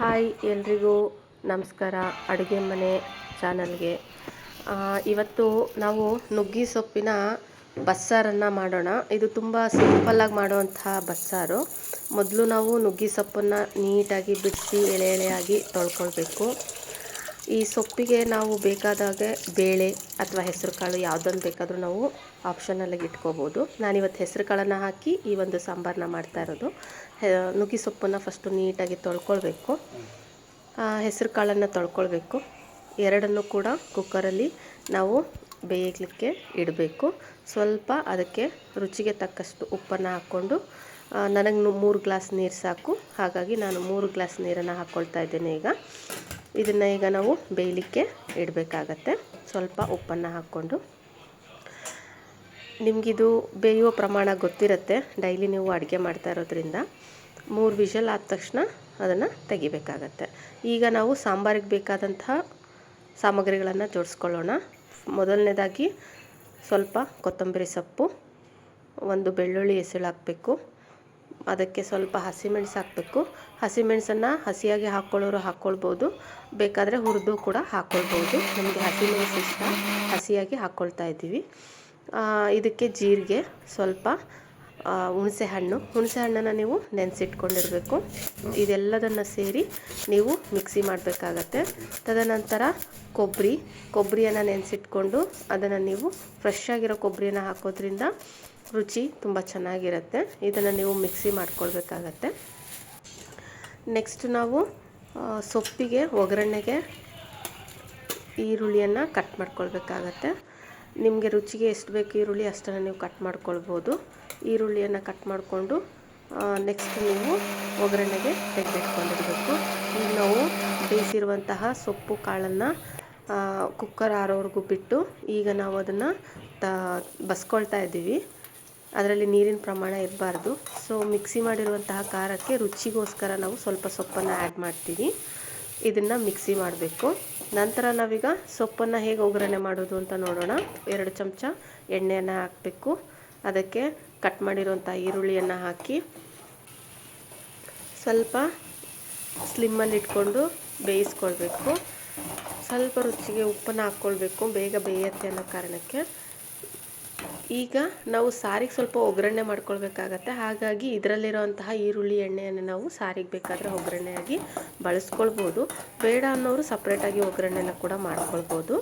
Hi ಎಲ್ರಿಗೂ ನಮಸ್ಕಾರ. ಅಡುಗೆ ಮನೆ ಚಾನಲ್ಗೆ ಇವತ್ತು ನಾವು ನುಗ್ಗಿ ಸೊಪ್ಪಿನ ಬಸ್ಸಾರನ್ನು ಮಾಡೋಣ. ಇದು ತುಂಬ ಸಿಂಪಲ್ಲಾಗಿ ಮಾಡುವಂತಹ ಬಸ್ಸಾರು. ಮೊದಲು ನಾವು ನುಗ್ಗಿ ಸೊಪ್ಪನ್ನು ನೀಟಾಗಿ ಬಿಡಿಸಿ ಎಳೆ ಎಳೆಯಾಗಿ ತೊಳ್ಕೊಳ್ಬೇಕು. ಈ ಸೊಪ್ಪಿಗೆ ನಾವು ಬೇಕಾದಾಗೆ ಬೇಳೆ ಅಥವಾ ಹೆಸರು ಕಾಳು ಯಾವುದನ್ನು ಬೇಕಾದರೂ ನಾವು ಆಪ್ಷನಲ್ಲಾಗಿ ಇಟ್ಕೋಬೋದು. ನಾನಿವತ್ತು ಹೆಸರು ಕಾಳನ್ನು ಹಾಕಿ ಈ ಒಂದು ಸಾಂಬಾರನ್ನ ಮಾಡ್ತಾ ಇರೋದು. ನುಗ್ಗಿ ಸೊಪ್ಪನ್ನು ಫಸ್ಟು ನೀಟಾಗಿ ತೊಳ್ಕೊಳ್ಬೇಕು. ಹೆಸರು ಕಾಳನ್ನು ತೊಳ್ಕೊಳ್ಬೇಕು. ಎರಡನ್ನೂ ಕೂಡ ಕುಕ್ಕರಲ್ಲಿ ನಾವು ಬೇಯಲಿಕ್ಕೆ ಇಡಬೇಕು. ಸ್ವಲ್ಪ ಅದಕ್ಕೆ ರುಚಿಗೆ ತಕ್ಕಷ್ಟು ಉಪ್ಪನ್ನು ಹಾಕ್ಕೊಂಡು, ನನಗೆ 3 ಗ್ಲಾಸ್ ನೀರು ಸಾಕು, ಹಾಗಾಗಿ ನಾನು 3 ಗ್ಲಾಸ್ ನೀರನ್ನು ಹಾಕ್ಕೊಳ್ತಾ ಇದ್ದೇನೆ. ಇದನ್ನು ಈಗ ನಾವು ಬೇಯಲಿಕ್ಕೆ ಇಡಬೇಕಾಗತ್ತೆ. ಸ್ವಲ್ಪ ಉಪ್ಪನ್ನು ಹಾಕ್ಕೊಂಡು, ನಿಮಗಿದು ಬೇಯುವ ಪ್ರಮಾಣ ಗೊತ್ತಿರುತ್ತೆ, ಡೈಲಿ ನೀವು ಅಡುಗೆ ಮಾಡ್ತಾ ಇರೋದ್ರಿಂದ. 3 ವಿಷಲ್ ಆದ ತಕ್ಷಣ ಅದನ್ನು ತೆಗಿಬೇಕಾಗತ್ತೆ. ಈಗ ನಾವು ಸಾಂಬಾರಿಗೆ ಬೇಕಾದಂತಹ ಸಾಮಗ್ರಿಗಳನ್ನು ಜೋಡಿಸ್ಕೊಳ್ಳೋಣ. ಮೊದಲನೇದಾಗಿ ಸ್ವಲ್ಪ ಕೊತ್ತಂಬರಿ ಸೊಪ್ಪು, 1 ಬೆಳ್ಳುಳ್ಳಿ ಎಸಳು ಹಾಕಬೇಕು. ಅದಕ್ಕೆ ಸ್ವಲ್ಪ ಹಸಿಮೆಣಸು ಹಾಕಬೇಕು. ಹಸಿಮೆಣಸನ್ನು ಹಸಿಯಾಗಿ ಹಾಕ್ಕೊಳ್ಳೋರು ಹಾಕ್ಕೊಳ್ಬೋದು, ಬೇಕಾದರೆ ಹುರಿದು ಕೂಡ ಹಾಕ್ಕೊಳ್ಬೋದು. ನಮಗೆ ಹಸಿಮೆಣಸು ಇಷ್ಟ, ಹಸಿಯಾಗಿ ಹಾಕ್ಕೊಳ್ತಾ ಇದ್ದೀವಿ. ಇದಕ್ಕೆ ಜೀರಿಗೆ, ಸ್ವಲ್ಪ ಹುಣಸೆ ಹಣ್ಣನ್ನು ನೀವು ನೆನೆಸಿಟ್ಕೊಂಡಿರಬೇಕು. ಇದೆಲ್ಲದನ್ನು ಸೇರಿ ನೀವು ಮಿಕ್ಸಿ ಮಾಡಬೇಕಾಗತ್ತೆ. ತದನಂತರ ಕೊಬ್ಬರಿಯನ್ನು ನೆನೆಸಿಟ್ಕೊಂಡು ಅದನ್ನು ನೀವು ಫ್ರೆಶ್ ಆಗಿರೋ ಕೊಬ್ಬರಿಯನ್ನು ಹಾಕೋದ್ರಿಂದ ರುಚಿ ತುಂಬ ಚೆನ್ನಾಗಿರುತ್ತೆ. ಇದನ್ನು ನೀವು ಮಿಕ್ಸಿ ಮಾಡ್ಕೊಳ್ಬೇಕಾಗತ್ತೆ. ನೆಕ್ಸ್ಟ್ ನಾವು ಸೊಪ್ಪಿಗೆ ಒಗ್ಗರಣೆಗೆ ಈರುಳ್ಳಿಯನ್ನು ಕಟ್ ಮಾಡ್ಕೊಳ್ಬೇಕಾಗತ್ತೆ. ನಿಮಗೆ ರುಚಿಗೆ ಎಷ್ಟು ಬೇಕು ಈರುಳ್ಳಿ ಅಷ್ಟನ್ನು ನೀವು ಕಟ್ ಮಾಡ್ಕೊಳ್ಬೋದು. ಈರುಳ್ಳಿಯನ್ನು ಕಟ್ ಮಾಡಿಕೊಂಡು ನೆಕ್ಸ್ಟ್ ನೀವು ಒಗ್ಗರಣೆಗೆ ತೆಗೆದಿಟ್ಕೊಂಡಿರಬೇಕು. ಈಗ ನಾವು ಬೇಯಿಸಿರುವಂತಹ ಸೊಪ್ಪು ಕಾಳನ್ನು ಕುಕ್ಕರ್ ಆರೋವರೆಗೂ ಬಿಟ್ಟು ಈಗ ನಾವು ಅದನ್ನು ಬಸ್ಕೊಳ್ತಾ ಇದ್ದೀವಿ. ಅದರಲ್ಲಿ ನೀರಿನ ಪ್ರಮಾಣ ಇರಬಾರ್ದು. ಸೊ ಮಿಕ್ಸಿ ಮಾಡಿರುವಂತಹ ಖಾರಕ್ಕೆ ರುಚಿಗೋಸ್ಕರ ನಾವು ಸ್ವಲ್ಪ ಸೊಪ್ಪನ್ನು ಆ್ಯಡ್ ಮಾಡ್ತೀವಿ. ಇದನ್ನು ಮಿಕ್ಸಿ ಮಾಡಬೇಕು. ನಂತರ ನಾವೀಗ ಸೊಪ್ಪನ್ನು ಹೇಗೆ ಒಗ್ಗರಣೆ ಮಾಡೋದು ಅಂತ ನೋಡೋಣ. 2 ಚಮಚ ಎಣ್ಣೆಯನ್ನು ಹಾಕಬೇಕು. ಅದಕ್ಕೆ ಕಟ್ ಮಾಡಿರುವಂಥ ಈರುಳ್ಳಿಯನ್ನು ಹಾಕಿ ಸ್ವಲ್ಪ ಸ್ಲಿಮ್ಮಲ್ಲಿ ಇಟ್ಕೊಂಡು ಬೇಯಿಸ್ಕೊಳ್ಬೇಕು. ಸ್ವಲ್ಪ ರುಚಿಗೆ ಉಪ್ಪನ್ನು ಹಾಕ್ಕೊಳ್ಬೇಕು, ಬೇಗ ಬೇಯುತ್ತೆ ಅನ್ನೋ ಕಾರಣಕ್ಕೆ. ಈಗ ನಾವು ಸಾರಿಗೆ ಸ್ವಲ್ಪ ಒಗ್ಗರಣೆ ಮಾಡ್ಕೊಳ್ಬೇಕಾಗತ್ತೆ. ಹಾಗಾಗಿ ಇದರಲ್ಲಿರುವಂತಹ ಈರುಳ್ಳಿ ಎಣ್ಣೆಯನ್ನು ನಾವು ಸಾರಿಗೆ ಬೇಕಾದರೆ ಒಗ್ಗರಣೆಯಾಗಿ ಬಳಸ್ಕೊಳ್ಬೋದು. ಬೇಡ ಅನ್ನೋರು ಸಪ್ರೇಟಾಗಿ ಒಗ್ಗರಣೆನ ಕೂಡ ಮಾಡ್ಕೊಳ್ಬೋದು.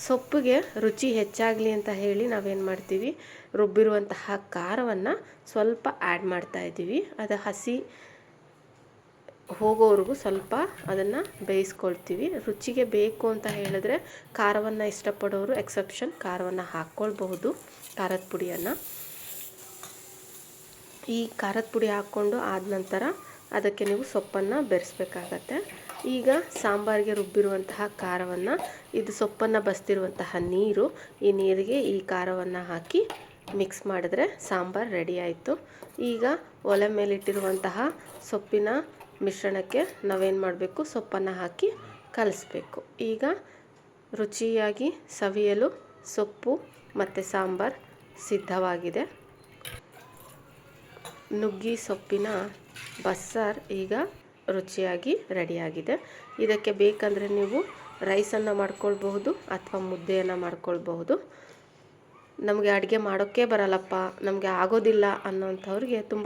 ಸೊಪ್ಪಿಗೆ ರುಚಿ ಹೆಚ್ಚಾಗಲಿ ಅಂತ ಹೇಳಿ ನಾವೇನು ಮಾಡ್ತೀವಿ, ರುಬ್ಬಿರುವಂತಹ ಖಾರವನ್ನು ಸ್ವಲ್ಪ ಆ್ಯಡ್ ಮಾಡ್ತಾ ಇದ್ದೀವಿ. ಅದು ಹಸಿ ಹೋಗೋವರೆಗೂ ಸ್ವಲ್ಪ ಅದನ್ನು ಬೇಯಿಸ್ಕೊಳ್ತೀವಿ. ರುಚಿಗೆ ಬೇಕು ಅಂತ ಹೇಳಿದ್ರೆ ಖಾರವನ್ನು ಇಷ್ಟಪಡೋರು ಎಕ್ಸೆಪ್ಷನ್ ಖಾರವನ್ನು ಹಾಕ್ಕೊಳ್ಬಹುದು, ಖಾರದ ಪುಡಿಯನ್ನು. ಈ ಖಾರದ ಪುಡಿ ಹಾಕ್ಕೊಂಡು ಆದ ನಂತರ ಅದಕ್ಕೆ ನೀವು ಸೊಪ್ಪನ್ನು ಬೆರೆಸ್ಬೇಕಾಗತ್ತೆ. ಈಗ ಸಾಂಬಾರಿಗೆ ರುಬ್ಬಿರುವಂತಹ ಖಾರವನ್ನು, ಇದು ಸೊಪ್ಪನ್ನು ಬಸ್ತಿರುವಂತಹ ನೀರು, ಈ ನೀರಿಗೆ ಈ ಖಾರವನ್ನು ಹಾಕಿ ಮಿಕ್ಸ್ ಮಾಡಿದ್ರೆ ಸಾಂಬಾರು ರೆಡಿ ಆಯಿತು. ಈಗ ಒಲೆ ಮೇಲಿಟ್ಟಿರುವಂತಹ ಸೊಪ್ಪಿನ ಮಿಶ್ರಣಕ್ಕೆ ನಾವೇನು ಮಾಡಬೇಕು, ಸೊಪ್ಪನ್ನು ಹಾಕಿ ಕಲಿಸ್ಬೇಕು. ಈಗ ರುಚಿಯಾಗಿ ಸವಿಯಲು ಸೊಪ್ಪು ಮತ್ತು ಸಾಂಬಾರು ಸಿದ್ಧವಾಗಿದೆ. ನುಗ್ಗಿ ಸೊಪ್ಪಿನ ಬಸ್ಸಾರು ಈಗ ರುಚಿಯಾಗಿ ರೆಡಿಯಾಗಿದೆ. ಇದಕ್ಕೆ ಬೇಕಂದರೆ ನೀವು ರೈಸನ್ನು ಮಾಡ್ಕೊಳ್ಬಹುದು ಅಥವಾ ಮುದ್ದೆಯನ್ನು ಮಾಡ್ಕೊಳ್ಬಹುದು. ನಮಗೆ ಅಡುಗೆ ಮಾಡೋಕ್ಕೆ ಬರಲ್ಲಪ್ಪ, ನಮಗೆ ಆಗೋದಿಲ್ಲ ಅನ್ನೋಂಥವ್ರಿಗೆ ತುಂಬ